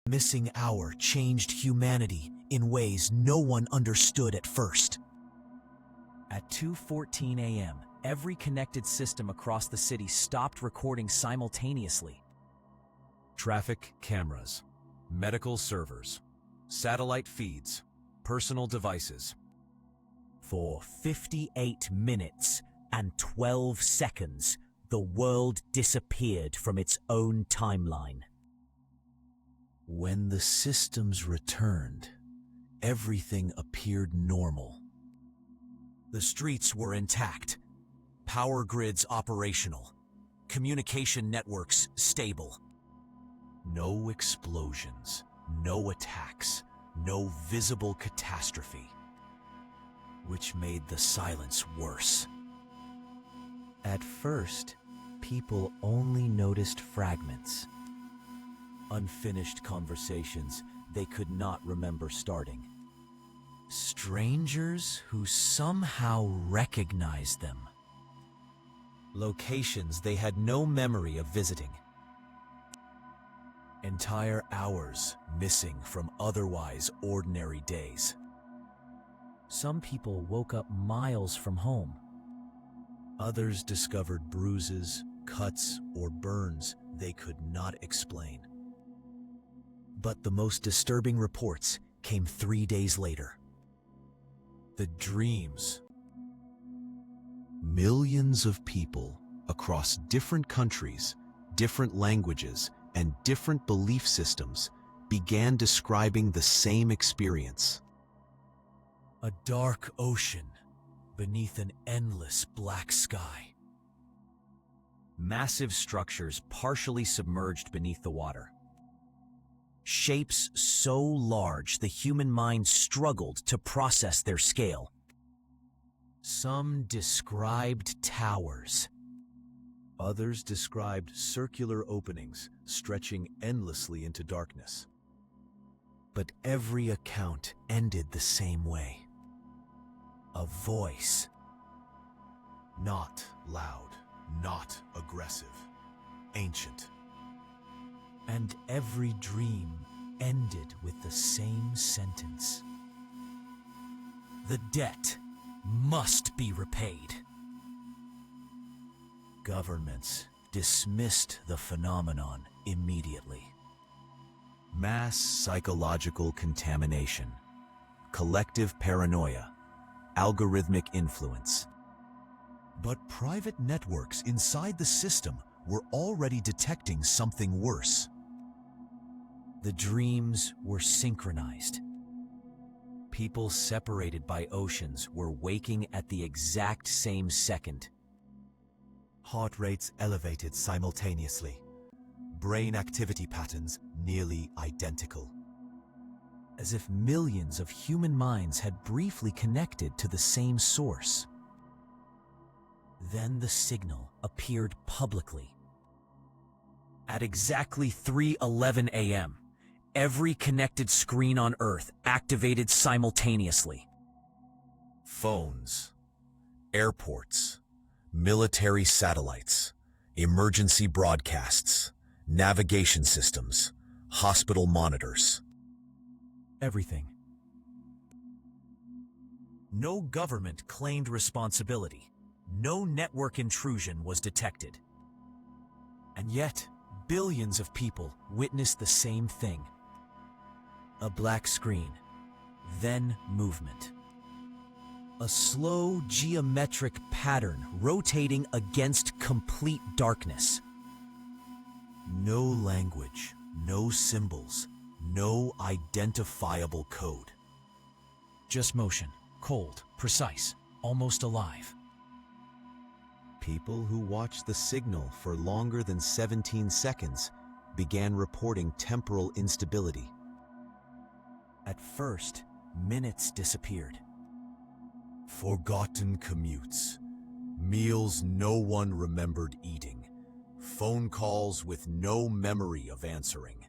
Missing hour changed humanity in ways no one understood at first. At 2:14 a.m., every connected system across the city stopped recording simultaneously. Traffic cameras, medical servers, satellite feeds, personal devices. For 58 minutes and 12 seconds, the world disappeared from its own timeline. When the systems returned, everything appeared normal. The streets were intact, power grids operational, communication networks stable. No explosions, no attacks, no visible catastrophe, which made the silence worse. At first, people only noticed fragments. Unfinished conversations they could not remember starting. Strangers who somehow recognized them. Locations they had no memory of visiting. Entire hours missing from otherwise ordinary days. Some people woke up miles from home. Others discovered bruises, cuts, or burns they could not explain. But the most disturbing reports came 3 days later. The dreams. Millions of people across different countries, different languages, and different belief systems began describing the same experience. A dark ocean beneath an endless black sky. Massive structures partially submerged beneath the water. Shapes so large the human mind struggled to process their scale. Some described towers. Others described circular openings stretching endlessly into darkness. But every account ended the same way. A voice. Not loud, not aggressive, ancient. And every dream ended with the same sentence. The debt must be repaid. Governments dismissed the phenomenon immediately. Mass psychological contamination, collective paranoia, algorithmic influence. But private networks inside the system were already detecting something worse. The dreams were synchronized. People separated by oceans were waking at the exact same second. Heart rates elevated simultaneously. Brain activity patterns nearly identical. As if millions of human minds had briefly connected to the same source. Then the signal appeared publicly. At exactly 3:11 a.m., every connected screen on Earth activated simultaneously. Phones, airports, military satellites, emergency broadcasts, navigation systems, hospital monitors. Everything. No government claimed responsibility. No network intrusion was detected. And yet, billions of people witnessed the same thing. A black screen, then movement. A slow geometric pattern rotating against complete darkness. No language, no symbols, no identifiable code. Just motion, cold, precise, almost alive. People who watched the signal for longer than 17 seconds began reporting temporal instability. At first, minutes disappeared. Forgotten commutes, meals no one remembered eating, phone calls with no memory of answering.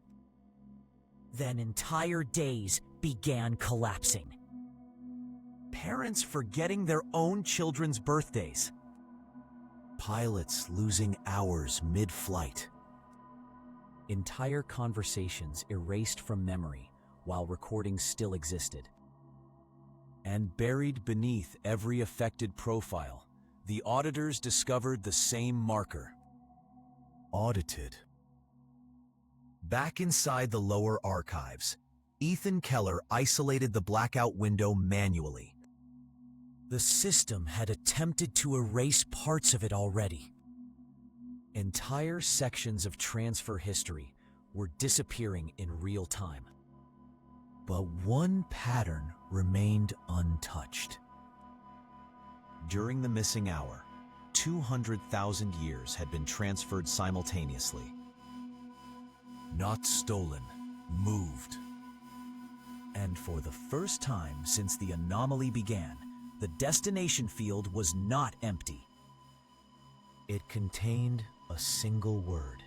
Then entire days began collapsing. Parents forgetting their own children's birthdays. Pilots losing hours mid-flight. Entire conversations erased from memory while recordings still existed. And buried beneath every affected profile, the auditors discovered the same marker. Audited. Back inside the lower archives, Ethan Keller isolated the blackout window manually. The system had attempted to erase parts of it already. Entire sections of transfer history were disappearing in real time. But one pattern remained untouched. During the missing hour, 200,000 years had been transferred simultaneously. Not stolen, moved. And for the first time since the anomaly began, the destination field was not empty. It contained a single word.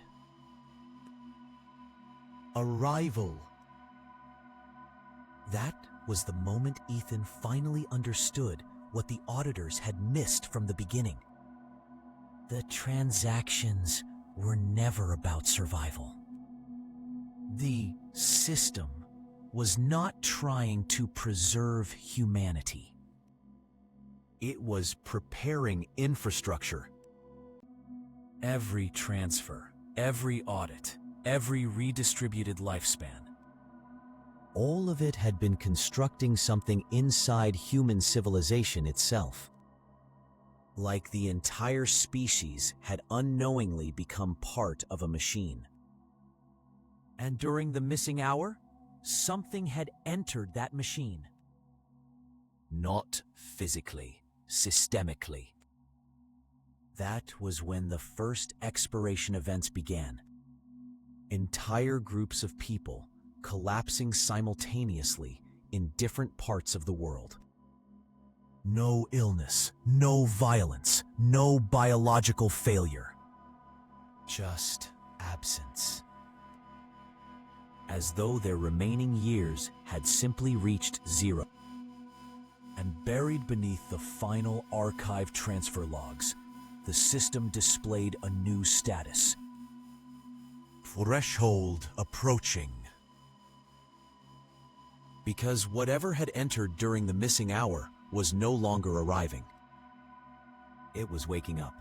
Arrival. That was the moment Ethan finally understood what the auditors had missed from the beginning. The transactions were never about survival. The system was not trying to preserve humanity. It was preparing infrastructure. Every transfer, every audit, every redistributed lifespan. All of it had been constructing something inside human civilization itself. Like the entire species had unknowingly become part of a machine. And during the missing hour, something had entered that machine. Not physically, systemically. That was when the first expiration events began. Entire groups of people collapsing simultaneously in different parts of the world. No illness, no violence, no biological failure. Just absence. As though their remaining years had simply reached zero. And buried beneath the final archive transfer logs, the system displayed a new status. Threshold approaching. Because whatever had entered during the missing hour was no longer arriving. It was waking up.